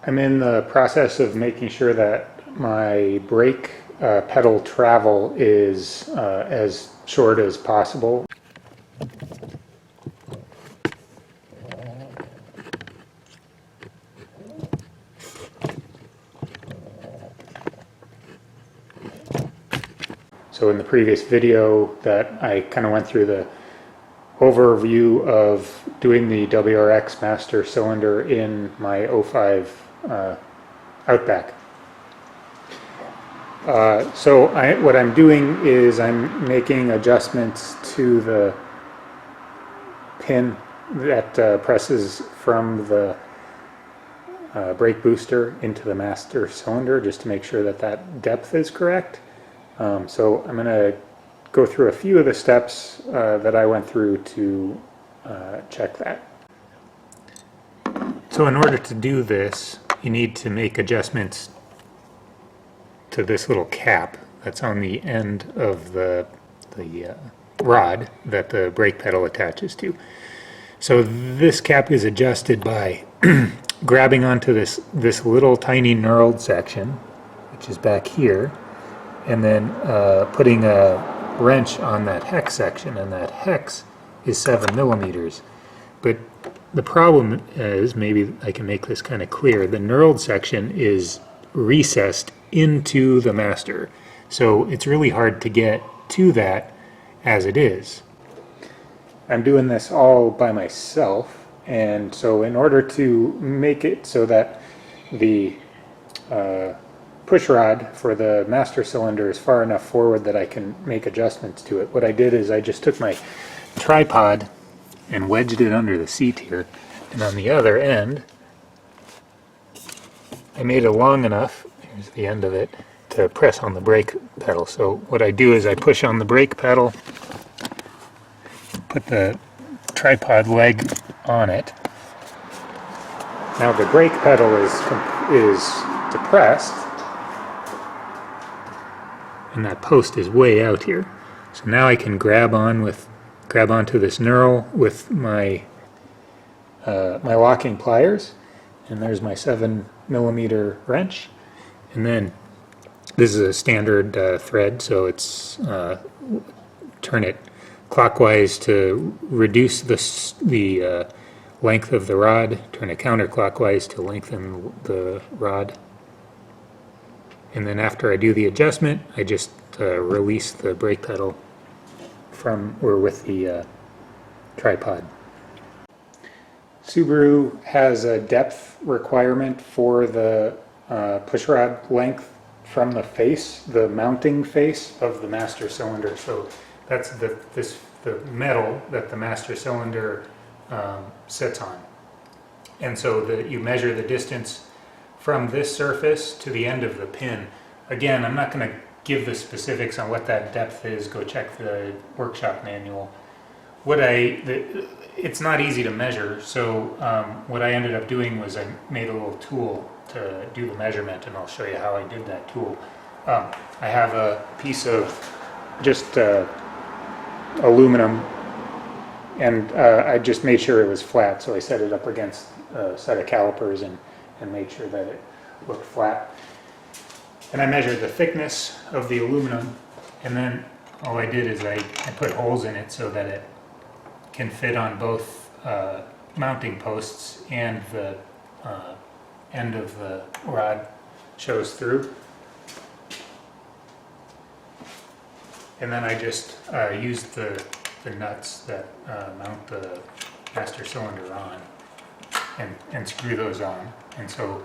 I'm in the process of making sure that my brake pedal travel is as short as possible. So in the previous video that I kind of went through the overview of doing the WRX master cylinder in my '05 Outback. What I'm doing is I'm making adjustments to the pin that presses from the brake booster into the master cylinder, just to make sure that that depth is correct. So I'm going to go through a few of the steps that I went through to check that. So in order to do this, you need to make adjustments to this little cap that's on the end of the rod that the brake pedal attaches to. So this cap is adjusted by grabbing onto this little tiny knurled section, which is back here, and then putting a wrench on that hex section, and that hex is 7 millimeters. But the problem is, maybe I can make this kind of clear, the knurled section is recessed into the master, so it's really hard to get to that as it is. I'm doing this all by myself, and so in order to make it so that the push rod for the master cylinder is far enough forward that I can make adjustments to it, what I did is I just took my tripod and wedged it under the seat here, and on the other end I made it long enough, here's the end of it, to press on the brake pedal. So what I do is I push on the brake pedal, put the tripod leg on it. Now the brake pedal is depressed, and that post is way out here. So now I can grab onto this knurl with my my locking pliers, and there's my 7 millimeter wrench, and then this is a standard thread, so it's turn it clockwise to reduce the length of the rod, turn it counterclockwise to lengthen the rod, and then after I do the adjustment, I just release the brake pedal from or with the tripod. Subaru has a depth requirement for the pushrod length from the face, the mounting face of the master cylinder. So that's the metal that the master cylinder sits on. And so you measure the distance from this surface to the end of the pin. Again, I'm not going to give the specifics on what that depth is. Go check the workshop manual. It's not easy to measure, so what I ended up doing was I made a little tool to do the measurement, and I'll show you how I did that tool. I have a piece of just aluminum, and I just made sure it was flat, so I set it up against a set of calipers and made sure that it looked flat. And I measured the thickness of the aluminum, and then all I did is I put holes in it so that it can fit on both mounting posts, and the end of the rod shows through. And then I just used the nuts that mount the master cylinder on and screw those on. And so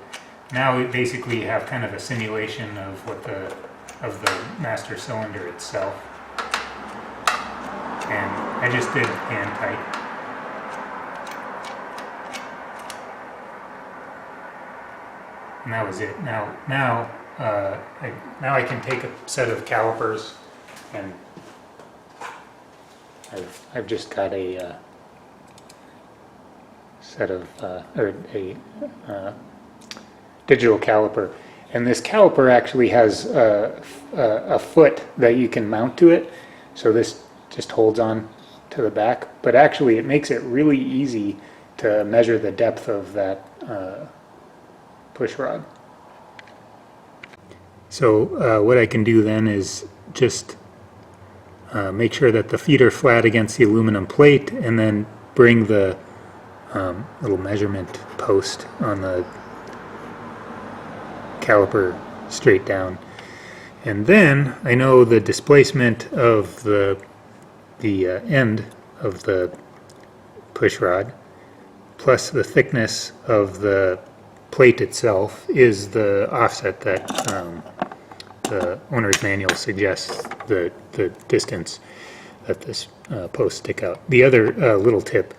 now we basically have kind of a simulation of the master cylinder itself. And I just did hand tight. And that was it. Now I can take a set of calipers, and I've just got a set of digital caliper, and this caliper actually has a foot that you can mount to it. So this just holds on to the back, but actually it makes it really easy to measure the depth of that push rod. So what I can do then is just make sure that the feet are flat against the aluminum plate, and then bring the little measurement post on the caliper straight down. And then I know the displacement of the end of the push rod plus the thickness of the plate itself is the offset that the owner's manual suggests the distance that this post stick out. The other little tip,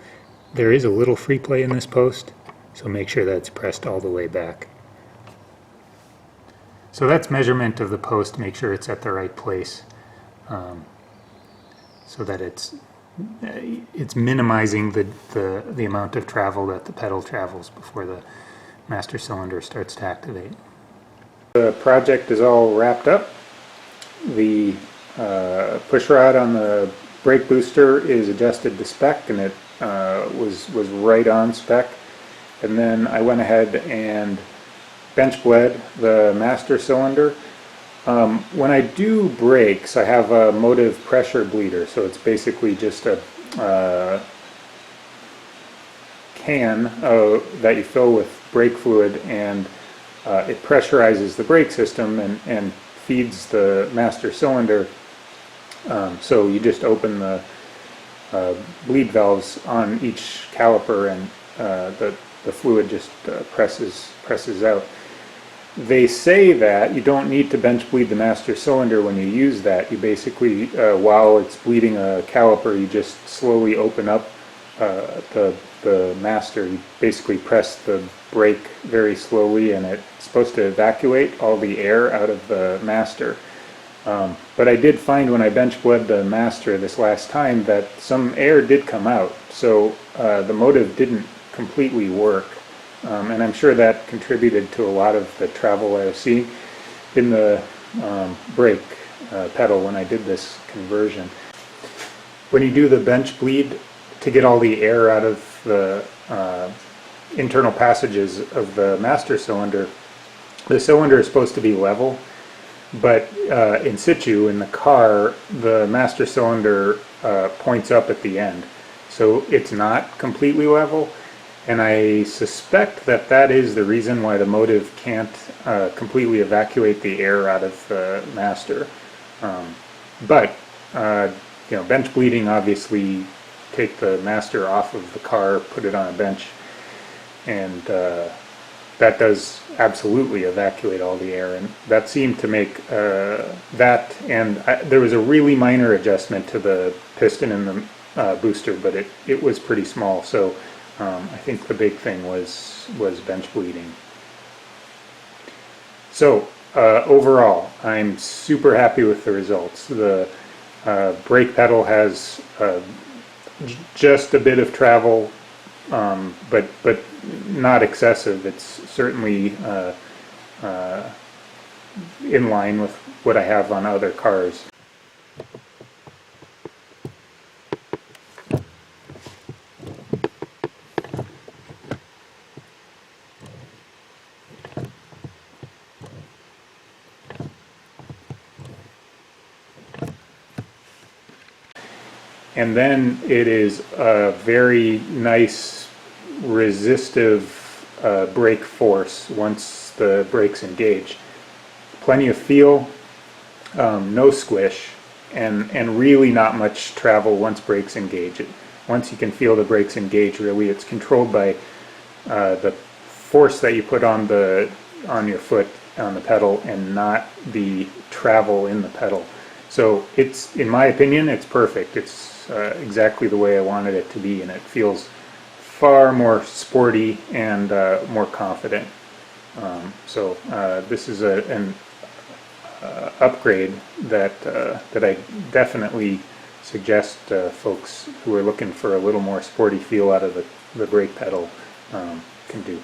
there is a little free play in this post, so make sure that it's pressed all the way back. So that's measurement of the post. Make sure it's at the right place, so that it's minimizing the amount of travel that the pedal travels before the master cylinder starts to activate. The project is all wrapped up. The push rod on the brake booster is adjusted to spec, and it was right on spec. And then I went ahead and bench bled the master cylinder. When I do brakes, I have a motive pressure bleeder, so it's basically just a can that you fill with brake fluid, and it pressurizes the brake system and feeds the master cylinder. So you just open the bleed valves on each caliper, and the fluid just presses out. They say that you don't need to bench bleed the master cylinder when you use that. You basically, while it's bleeding a caliper, you just slowly open up the master. You basically press the brake very slowly, and it's supposed to evacuate all the air out of the master. But I did find when I bench bled the master this last time that some air did come out, so the motive didn't completely work. And I'm sure that contributed to a lot of the travel I was seeing in the brake pedal when I did this conversion. When you do the bench bleed to get all the air out of the internal passages of the master cylinder, the cylinder is supposed to be level, but in situ in the car, the master cylinder points up at the end, so it's not completely level. And I suspect that that is the reason why the motive can't completely evacuate the air out of the master. But you know, bench bleeding, obviously take the master off of the car, put it on a bench, and that does absolutely evacuate all the air. And that seemed to make that, and there was a really minor adjustment to the piston in the booster, but it was pretty small. So I think the big thing was bench bleeding. So overall, I'm super happy with the results. The brake pedal has just a bit of travel, but not excessive. It's certainly in line with what I have on other cars. And then it is a very nice resistive brake force once the brakes engage. Plenty of feel, no squish, and really not much travel once brakes engage. Once you can feel the brakes engage, really it's controlled by the force that you put on your foot on the pedal, and not the travel in the pedal. So it's, in my opinion, it's perfect. It's exactly the way I wanted it to be, and it feels far more sporty and more confident. So this is an upgrade that I definitely suggest folks who are looking for a little more sporty feel out of the brake pedal can do.